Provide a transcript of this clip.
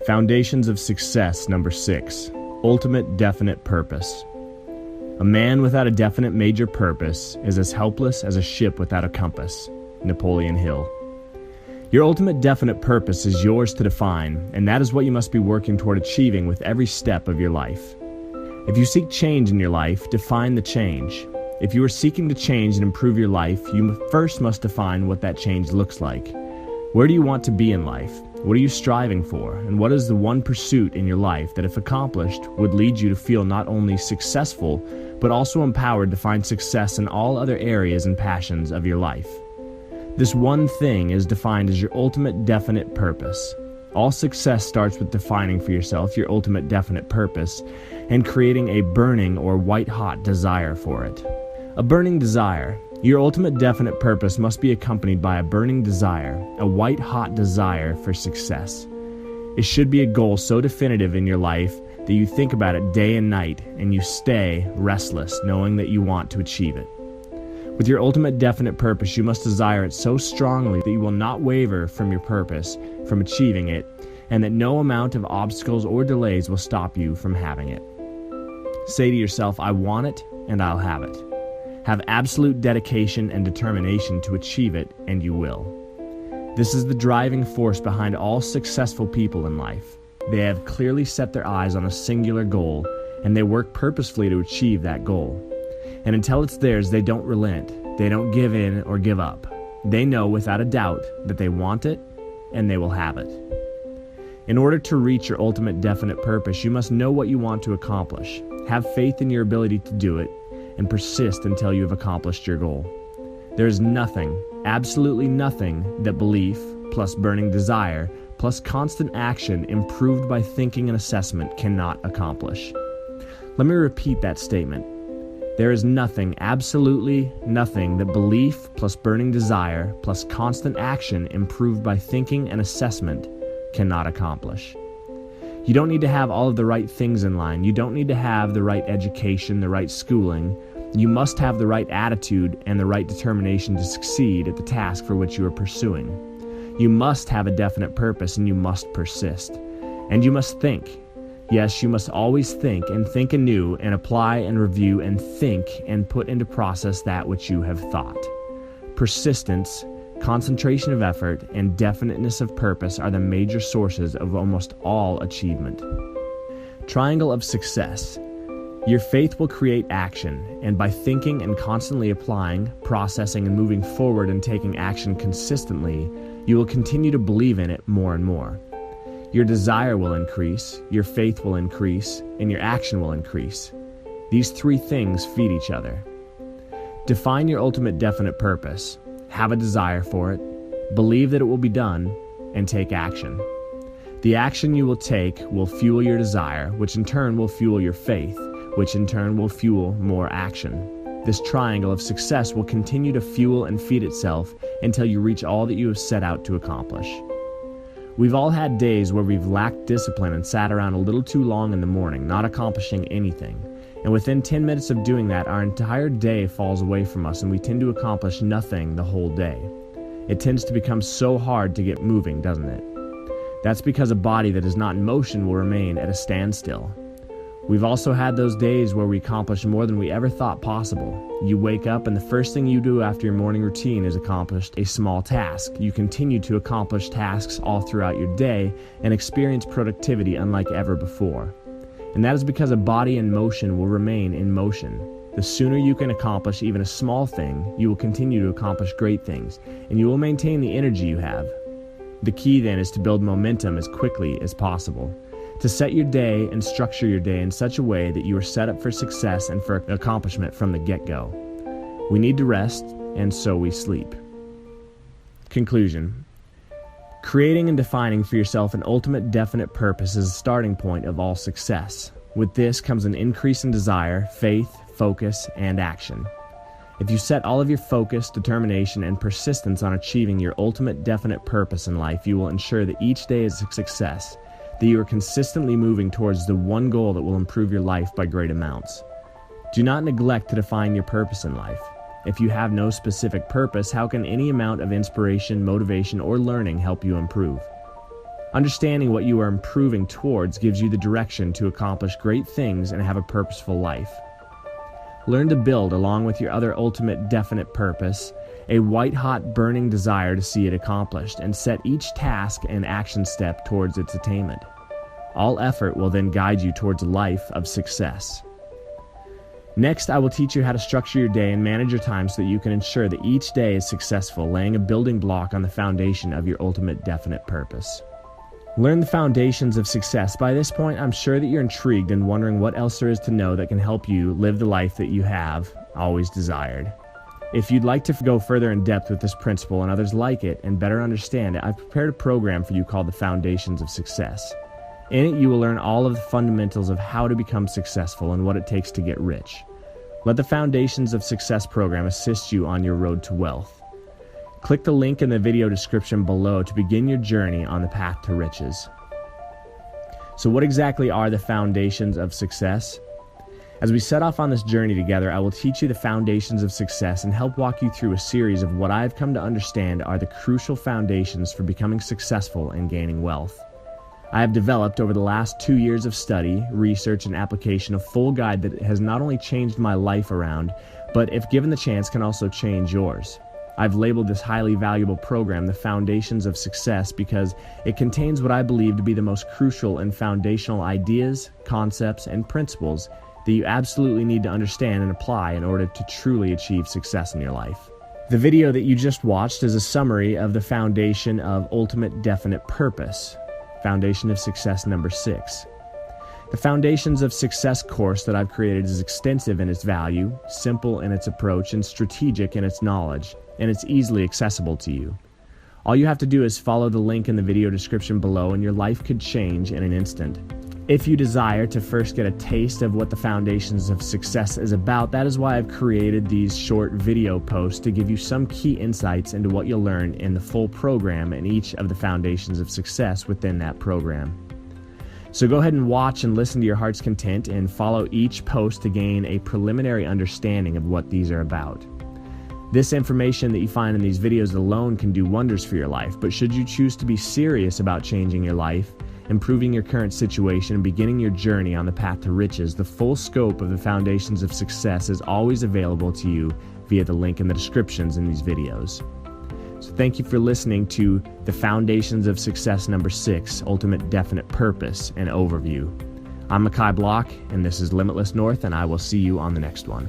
Foundations of Success, number 6. Ultimate definite purpose. A man without a definite major purpose is as helpless as a ship without a compass. Napoleon Hill. Your ultimate definite purpose is yours to define, and that is what you must be working toward achieving with every step of your life. If you seek change in your life, define the change. If you are seeking to change and improve your life, you first must define what that change looks like. Where do you want to be in life? What are you striving for? And what is the one pursuit in your life that, if accomplished, would lead you to feel not only successful, but also empowered to find success in all other areas and passions of your life? This one thing is defined as your ultimate definite purpose. All success starts with defining for yourself your ultimate definite purpose and creating a burning or white-hot desire for it. A burning desire. Your ultimate definite purpose must be accompanied by a burning desire, a white-hot desire for success. It should be a goal so definitive in your life that you think about it day and night and you stay restless knowing that you want to achieve it. With your ultimate definite purpose, you must desire it so strongly that you will not waver from your purpose, from achieving it, and that no amount of obstacles or delays will stop you from having it. Say to yourself, I want it and I'll have it. Have absolute dedication and determination to achieve it, and you will. This is the driving force behind all successful people in life. They have clearly set their eyes on a singular goal, and they work purposefully to achieve that goal. And until it's theirs, they don't relent. They don't give in or give up. They know without a doubt that they want it, and they will have it. In order to reach your ultimate definite purpose, you must know what you want to accomplish. Have faith in your ability to do it, and persist until you have accomplished your goal. There is nothing, absolutely nothing, that belief, plus burning desire, plus constant action improved by thinking and assessment cannot accomplish. Let me repeat that statement. There is nothing, absolutely nothing, that belief plus burning desire plus constant action improved by thinking and assessment cannot accomplish. You don't need to have all of the right things in line. You don't need to have the right education, the right schooling. You must have the right attitude and the right determination to succeed at the task for which you are pursuing. You must have a definite purpose and you must persist. And you must think. Yes, you must always think anew and apply and review and think and put into process that which you have thought. Persistence, concentration of effort, and definiteness of purpose are the major sources of almost all achievement. Triangle of success. Your faith will create action, and by thinking and constantly applying, processing, and moving forward and taking action consistently, you will continue to believe in it more and more. Your desire will increase, your faith will increase, and your action will increase. These three things feed each other. Define your ultimate definite purpose. Have a desire for it, believe that it will be done, and take action. The action you will take will fuel your desire, which in turn will fuel your faith, which in turn will fuel more action. This triangle of success will continue to fuel and feed itself until you reach all that you have set out to accomplish. We've all had days where we've lacked discipline and sat around a little too long in the morning, not accomplishing anything. And within 10 minutes of doing that, our entire day falls away from us and we tend to accomplish nothing the whole day. It tends to become so hard to get moving, doesn't it? That's because a body that is not in motion will remain at a standstill. We've also had those days where we accomplish more than we ever thought possible. You wake up and the first thing you do after your morning routine is accomplish a small task. You continue to accomplish tasks all throughout your day and experience productivity unlike ever before. And that is because a body in motion will remain in motion. The sooner you can accomplish even a small thing, you will continue to accomplish great things, and you will maintain the energy you have. The key then is to build momentum as quickly as possible. To set your day and structure your day in such a way that you are set up for success and for accomplishment from the get-go. We need to rest, and so we sleep. Conclusion. Creating and defining for yourself an ultimate definite purpose is a starting point of all success. With this comes an increase in desire, faith, focus, and action. If you set all of your focus, determination, and persistence on achieving your ultimate definite purpose in life, you will ensure that each day is a success, that you are consistently moving towards the one goal that will improve your life by great amounts. Do not neglect to define your purpose in life. If you have no specific purpose, how can any amount of inspiration, motivation, or learning help you improve? Understanding what you are improving towards gives you the direction to accomplish great things and have a purposeful life. Learn to build, along with your other ultimate definite purpose, a white-hot burning desire to see it accomplished, and set each task and action step towards its attainment. All effort will then guide you towards a life of success. Next, I will teach you how to structure your day and manage your time so that you can ensure that each day is successful, laying a building block on the foundation of your ultimate definite purpose. Learn the foundations of success. By this point, I'm sure that you're intrigued and wondering what else there is to know that can help you live the life that you have always desired. If you'd like to go further in depth with this principle and others like it and better understand it, I've prepared a program for you called the Foundations of Success. In it, you will learn all of the fundamentals of how to become successful and what it takes to get rich. Let the Foundations of Success program assist you on your road to wealth. Click the link in the video description below to begin your journey on the path to riches. So what exactly are the foundations of success? As we set off on this journey together, I will teach you the foundations of success and help walk you through a series of what I've come to understand are the crucial foundations for becoming successful and gaining wealth. I have developed over the last 2 years of study, research, and application a full guide that has not only changed my life around, but if given the chance can also change yours. I've labeled this highly valuable program the Foundations of Success because it contains what I believe to be the most crucial and foundational ideas, concepts, and principles that you absolutely need to understand and apply in order to truly achieve success in your life. The video that you just watched is a summary of the foundation of ultimate definite purpose, Foundation of Success number 6. The Foundations of Success course that I've created is extensive in its value, simple in its approach, and strategic in its knowledge, and it's easily accessible to you. All you have to do is follow the link in the video description below and your life could change in an instant. If you desire to first get a taste of what the Foundations of Success is about, that is why I've created these short video posts to give you some key insights into what you'll learn in the full program and each of the Foundations of Success within that program. So go ahead and watch and listen to your heart's content and follow each post to gain a preliminary understanding of what these are about. This information that you find in these videos alone can do wonders for your life, but should you choose to be serious about changing your life, improving your current situation, and beginning your journey on the path to riches, the full scope of the Foundations of Success is always available to you via the link in the descriptions in these videos. So thank you for listening to the Foundations of Success number 6, Ultimate Definite Purpose and Overview. I'm Makai Block, and this is Limitless North, and I will see you on the next one.